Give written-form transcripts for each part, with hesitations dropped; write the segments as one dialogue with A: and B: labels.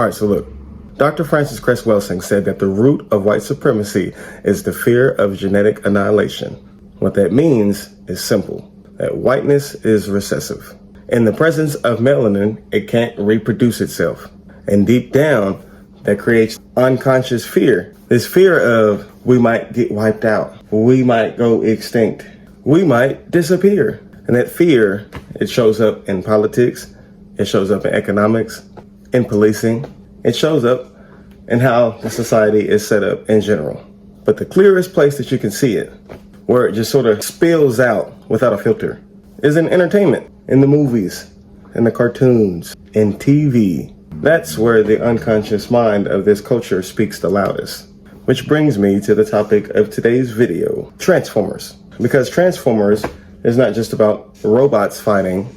A: Alright, so look. Dr. Francis Cress Welsing said that the root of white supremacy is the fear of genetic annihilation. What that means is simple, that whiteness is recessive. In the presence of melanin, it can't reproduce itself. And deep down, that creates unconscious fear. This fear of we might get wiped out, we might go extinct, we might disappear. And that fear, it shows up in politics, it shows up in economics, in policing, it shows up in how the society is set up in general. But the clearest place that you can see it, where it just sort of spills out without a filter, is in entertainment, in the movies, in the cartoons, in TV. That's where the unconscious mind of this culture speaks the loudest. Which brings me to the topic of today's video, Transformers. Because Transformers is not just about robots fighting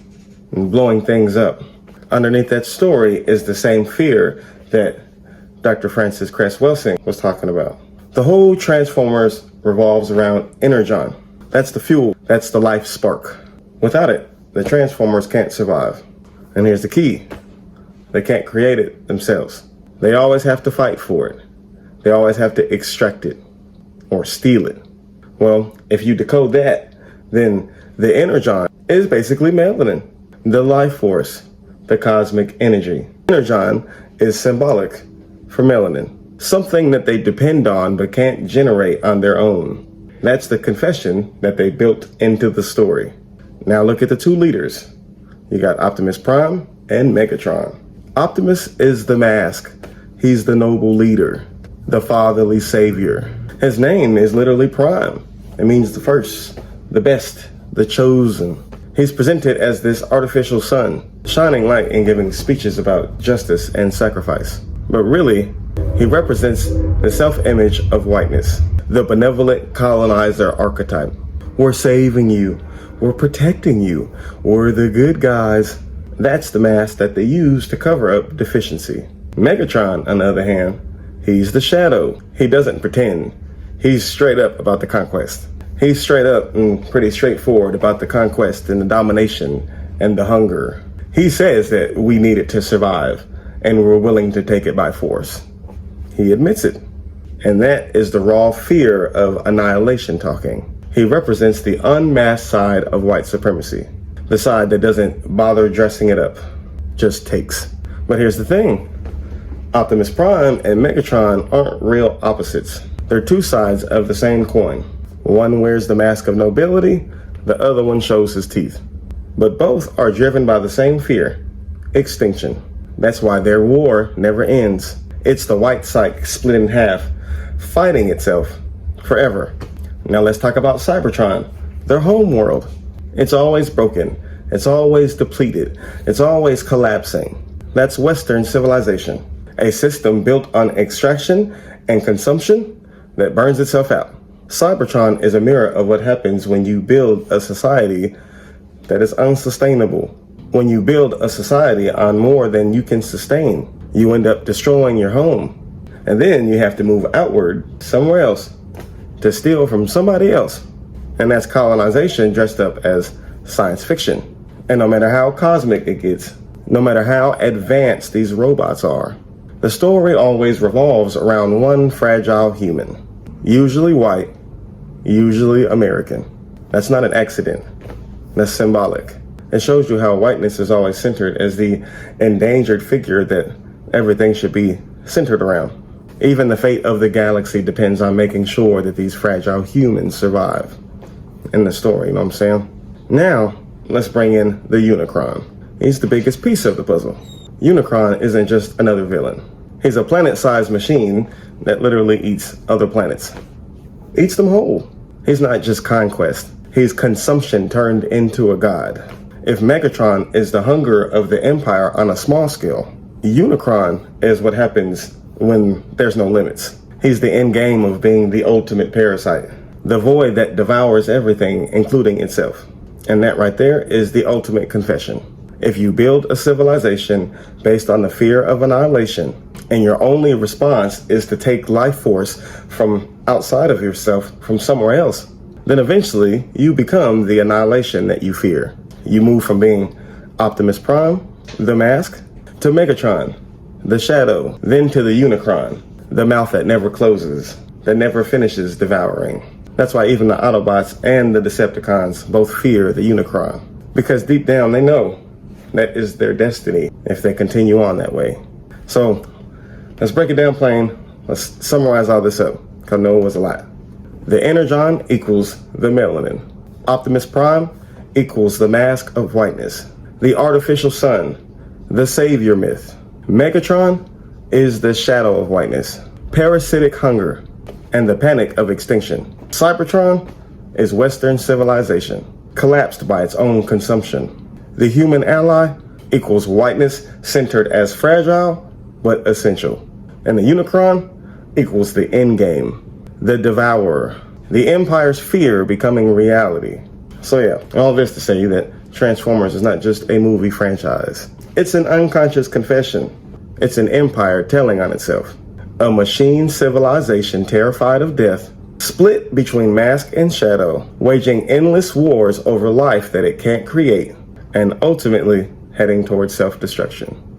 A: and blowing things up. Underneath that story is the same fear that Dr. Francis Cress Welsing was talking about. The whole Transformers revolves around Energon. That's the fuel, that's the life spark. Without it, the Transformers can't survive. And here's the key. They can't create it themselves. They always have to fight for it. They always have to extract it or steal it. Well, if you decode that, then the Energon is basically melanin, the life force, the cosmic energy. Energon is symbolic for melanin, something that they depend on but can't generate on their own. That's the confession that they built into the story. Now look at the two leaders. You got Optimus Prime and Megatron. Optimus is the mask. He's the noble leader, the fatherly savior. His name is literally Prime. It means the first, the best, the chosen. He's presented as this artificial sun, shining light and giving speeches about justice and sacrifice. But really, he represents the self-image of whiteness, the benevolent colonizer archetype. We're saving you. We're protecting you. We're the good guys. That's the mask that they use to cover up deficiency. Megatron, on the other hand, he's the shadow. He doesn't pretend. He's straight up about the conquest. He's straight up and pretty straightforward about the conquest and the domination and the hunger. He says that we need it to survive and we're willing to take it by force. He admits it. And that is the raw fear of annihilation talking. He represents the unmasked side of white supremacy. The side that doesn't bother dressing it up, just takes. But here's the thing. Optimus Prime and Megatron aren't real opposites. They're two sides of the same coin. One wears the mask of nobility, the other one shows his teeth. But both are driven by the same fear, extinction. That's why their war never ends. It's the white psyche split in half, fighting itself forever. Now let's talk about Cybertron, their home world. It's always broken. It's always depleted. It's always collapsing. That's Western civilization, a system built on extraction and consumption that burns itself out. Cybertron is a mirror of what happens when you build a society that is unsustainable. When you build a society on more than you can sustain, you end up destroying your home. And then you have to move outward somewhere else to steal from somebody else. And that's colonization dressed up as science fiction. And no matter how cosmic it gets, no matter how advanced these robots are, the story always revolves around one fragile human, usually white, usually American. That's not an accident. That's symbolic. It shows you how whiteness is always centered as the endangered figure that everything should be centered around. Even the fate of the galaxy depends on making sure that these fragile humans survive. In the story, you know what I'm saying? Now, let's bring in the Unicron. He's the biggest piece of the puzzle. Unicron isn't just another villain. He's a planet-sized machine that literally eats other planets. Eats them whole. He's not just conquest. He's consumption turned into a god. If Megatron is the hunger of the Empire on a small scale, Unicron is what happens when there's no limits. He's the endgame of being the ultimate parasite. The void that devours everything, including itself. And that right there is the ultimate confession. If you build a civilization based on the fear of annihilation, and your only response is to take life force from outside of yourself, from somewhere else, then eventually you become the annihilation that you fear. You move from being Optimus Prime, the mask, to Megatron, the shadow, then to the Unicron, the mouth that never closes, that never finishes devouring. That's why even the Autobots and the Decepticons both fear the Unicron, because deep down they know that is their destiny if they continue on that way. So let's break it down plain. Let's summarize all this up, because I know it was a lot. The Energon equals the Melanin. Optimus Prime equals the mask of whiteness. The artificial sun, the savior myth. Megatron is the shadow of whiteness. Parasitic hunger and the panic of extinction. Cybertron is Western civilization, collapsed by its own consumption. The human ally equals whiteness centered as fragile but essential. And the Unicron equals the endgame, the devourer, the Empire's fear becoming reality. So yeah, all this to say that Transformers is not just a movie franchise. It's an unconscious confession. It's an empire telling on itself. A machine civilization terrified of death, split between mask and shadow, waging endless wars over life that it can't create, and ultimately heading towards self-destruction.